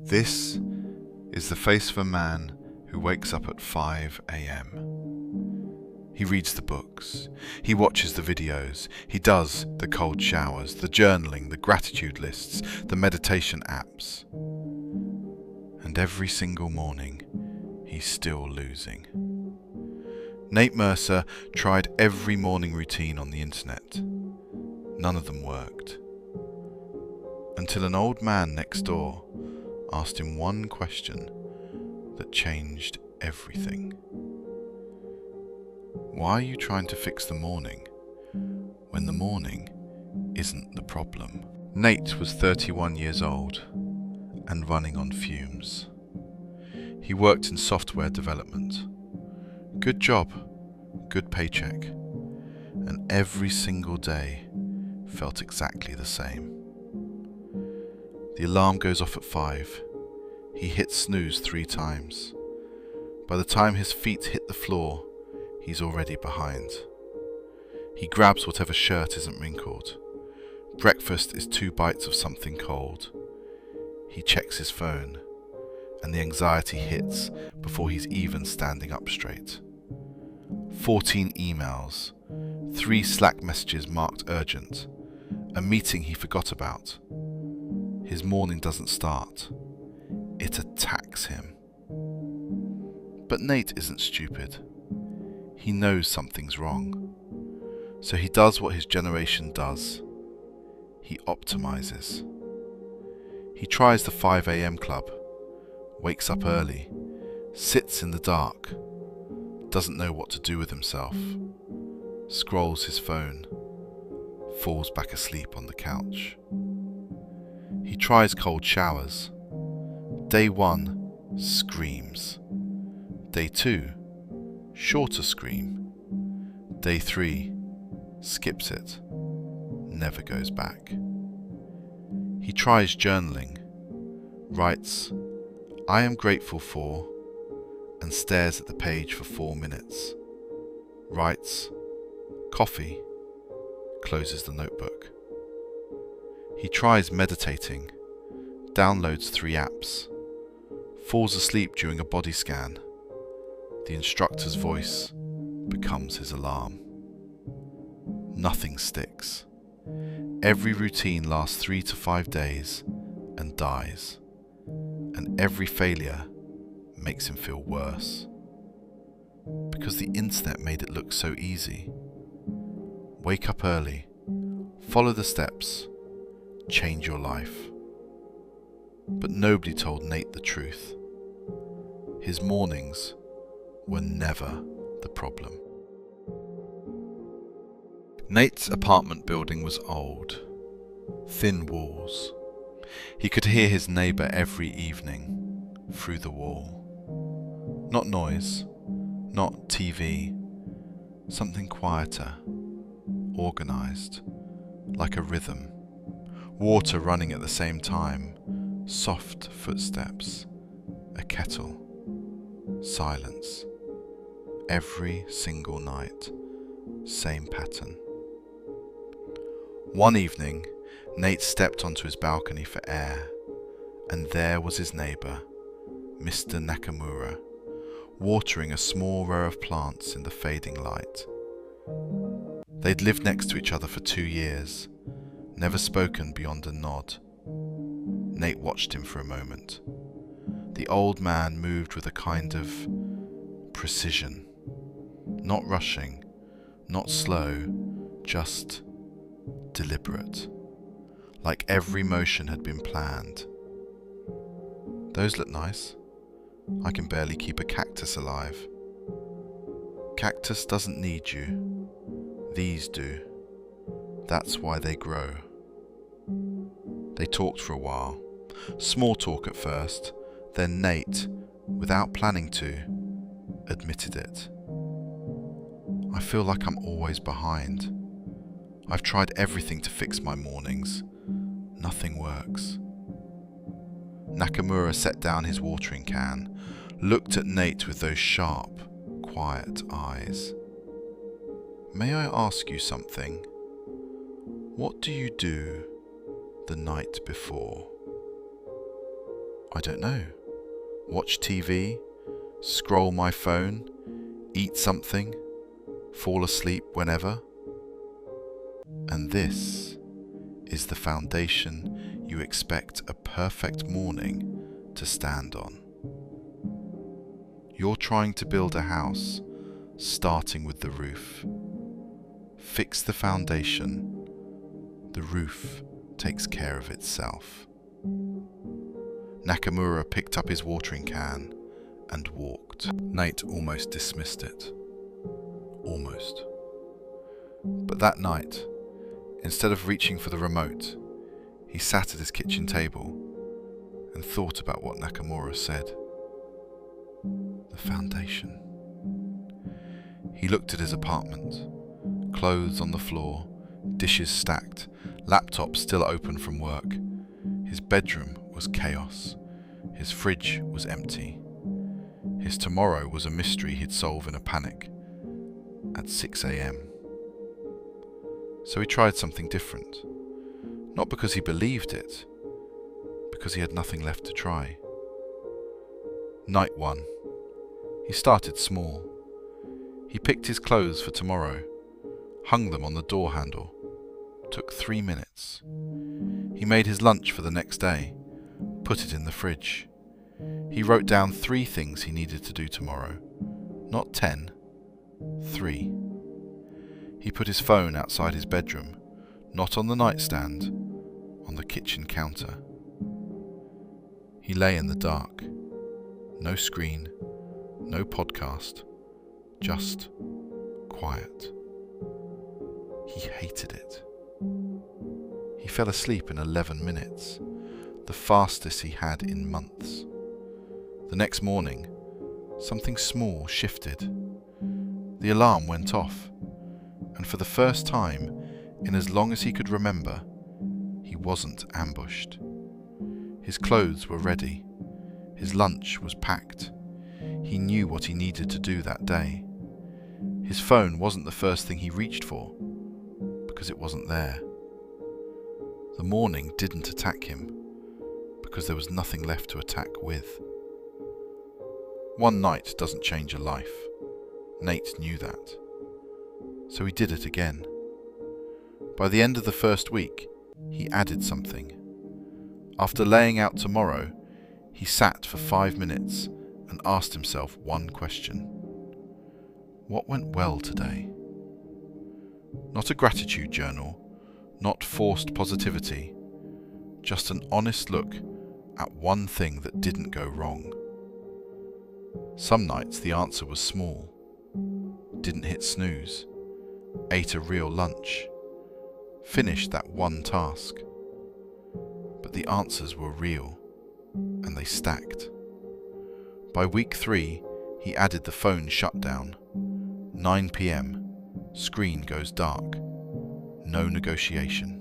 This is the face of a man who wakes up at 5 a.m. He reads the books, he watches the videos, he does the cold showers, the journaling, the gratitude lists, the meditation apps. And every single morning, he's still losing. Nate Mercer tried every morning routine on the internet. None of them worked. Until an old man next door asked him one question that changed everything. Why are you trying to fix the morning when the morning isn't the problem? Nate was 31 years old and running on fumes. He worked in software development. Good job, good paycheck, and every single day felt exactly the same. The alarm goes off at 5. He hits snooze 3 times. By the time his feet hit the floor, he's already behind. He grabs whatever shirt isn't wrinkled. Breakfast is 2 bites of something cold. He checks his phone, and the anxiety hits before he's even standing up straight. 14 emails, 3 Slack messages marked urgent, a meeting he forgot about. His morning doesn't start. It attacks him. But Nate isn't stupid. He knows something's wrong. So he does what his generation does. He optimizes. He tries the 5 a.m. club, wakes up early, sits in the dark, doesn't know what to do with himself, scrolls his phone, falls back asleep on the couch. He tries cold showers. Day 1, screams. Day 2, shorter scream. Day 3, skips it, never goes back. He tries journaling, writes, "I am grateful for," and stares at the page for 4 minutes. Writes, "Coffee," closes the notebook. He tries meditating, downloads 3 apps, falls asleep during a body scan. The instructor's voice becomes his alarm. Nothing sticks. Every routine lasts 3 to 5 days and dies. And every failure makes him feel worse. Because the internet made it look so easy. Wake up early, follow the steps, change your life. But nobody told Nate the truth. His mornings were never the problem. Nate's apartment building was old, thin walls. He could hear his neighbour every evening through the wall. Not noise, not TV, something quieter, organised, like a rhythm. Water running at the same time, soft footsteps, a kettle, silence. Every single night, same pattern. One evening, Nate stepped onto his balcony for air, and there was his neighbour, Mr. Nakamura, watering a small row of plants in the fading light. They'd lived next to each other for 2 years, never spoken beyond a nod. Nate watched him for a moment. The old man moved with a kind of precision, not rushing, not slow, just deliberate, like every motion had been planned. "Those look nice. I can barely keep a cactus alive." "Cactus doesn't need you. These do. That's why they grow." They talked for a while. Small talk at first, then Nate, without planning to, admitted it. "I feel like I'm always behind. I've tried everything to fix my mornings. Nothing works." Nakamura set down his watering can, looked at Nate with those sharp, quiet eyes. "May I ask you something? What do you do the night before?" I don't know. Watch TV, scroll my phone, eat something, fall asleep whenever. And this is the foundation you expect a perfect morning to stand on. You're trying to build a house, starting with the roof. Fix the foundation, the roof takes care of itself. Nakamura picked up his watering can and walked. Nate almost dismissed it. Almost. But that night, instead of reaching for the remote, he sat at his kitchen table and thought about what Nakamura said. The foundation. He looked at his apartment. Clothes on the floor, dishes stacked, laptop still open from work. His bedroom was chaos. His fridge was empty. His tomorrow was a mystery he'd solve in a panic at 6 a.m. So he tried something different. Not because he believed it, because he had nothing left to try. Night 1. He started small. He picked his clothes for tomorrow, hung them on the door handle. Took 3 minutes. He made his lunch for the next day, put it in the fridge. He wrote down 3 things he needed to do tomorrow. Not 10, 3. He put his phone outside his bedroom, not on the nightstand, on the kitchen counter. He lay in the dark. No screen, no podcast, just quiet. He hated it. He fell asleep in 11 minutes, the fastest he had in months. The next morning, something small shifted. The alarm went off, and for the first time in as long as he could remember, he wasn't ambushed. His clothes were ready. His lunch was packed. He knew what he needed to do that day. His phone wasn't the first thing he reached for, because it wasn't there. The morning didn't attack him, because there was nothing left to attack with. One night doesn't change a life. Nate knew that. So he did it again. By the end of the first week, he added something. After laying out tomorrow, he sat for 5 minutes and asked himself one question. What went well today? Not a gratitude journal, not forced positivity, just an honest look at one thing that didn't go wrong. Some nights the answer was small. Didn't hit snooze. Ate a real lunch. Finished that one task. But the answers were real, and they stacked. By week 3, he added the phone shutdown. 9 p.m, screen goes dark. No negotiation.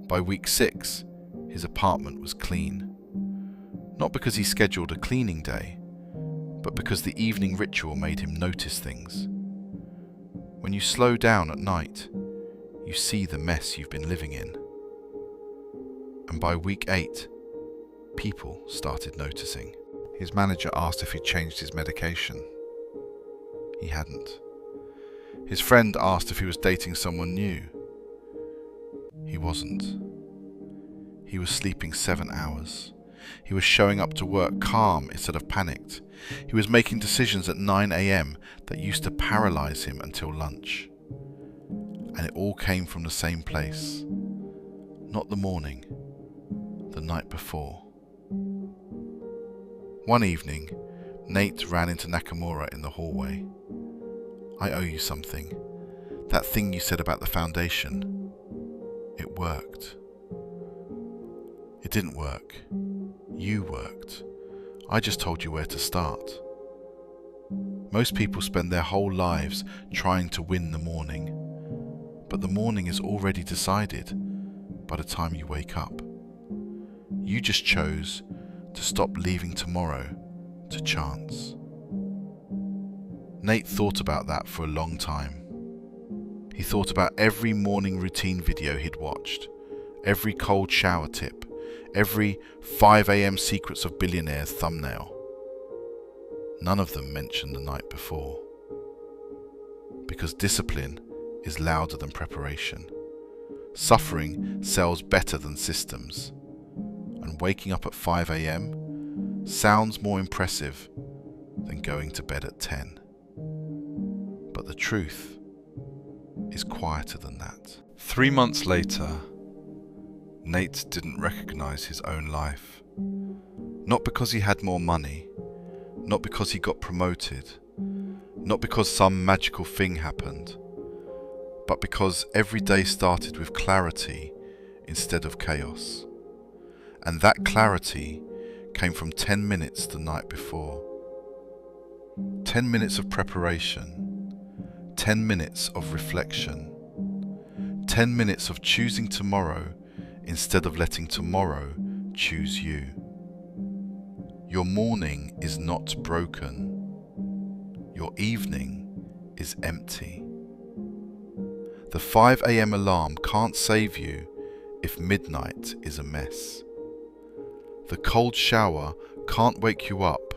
By week 6, his apartment was clean. Not because he scheduled a cleaning day, but because the evening ritual made him notice things. When you slow down at night, you see the mess you've been living in. And by week 8, people started noticing. His manager asked if he'd changed his medication. He hadn't. His friend asked if he was dating someone new. He wasn't. He was sleeping 7 hours. He was showing up to work calm instead of panicked. He was making decisions at 9 a.m. that used to paralyze him until lunch. And it all came from the same place. Not the morning, the night before. One evening, Nate ran into Nakamura in the hallway. I owe you something. That thing you said about the foundation. It worked. It didn't work. You worked. I just told you where to start. Most people spend their whole lives trying to win the morning, but the morning is already decided by the time you wake up. You just chose to stop leaving tomorrow to chance. Nate thought about that for a long time. He thought about every morning routine video he'd watched, every cold shower tip, every 5 a.m. Secrets of Billionaires thumbnail. None of them mentioned the night before. Because discipline is louder than preparation. Suffering sells better than systems. And waking up at 5 a.m. sounds more impressive than going to bed at 10. But the truth is quieter than that. 3 months later, Nate didn't recognize his own life. Not because he had more money, not because he got promoted, not because some magical thing happened, but because every day started with clarity instead of chaos. And that clarity came from 10 minutes the night before. 10 minutes of preparation, 10 minutes of reflection, 10 minutes of choosing tomorrow instead of letting tomorrow choose you. Your morning is not broken. Your evening is empty. The 5 a.m. alarm can't save you if midnight is a mess. The cold shower can't wake you up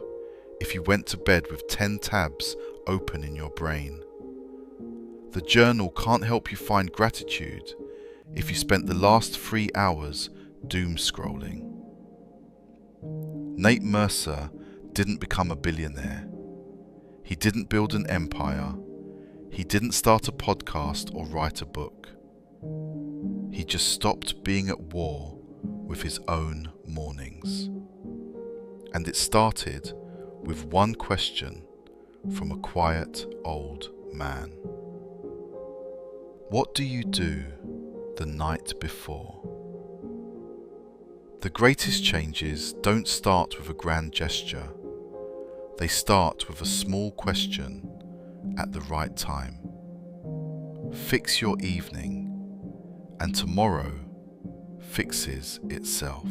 if you went to bed with 10 tabs open in your brain. The journal can't help you find gratitude if you spent the last 3 hours doom scrolling. Nate Mercer didn't become a billionaire. He didn't build an empire. He didn't start a podcast or write a book. He just stopped being at war with his own mornings. And it started with one question from a quiet old man. What do you do the night before? The greatest changes don't start with a grand gesture. They start with a small question at the right time. Fix your evening, and tomorrow fixes itself.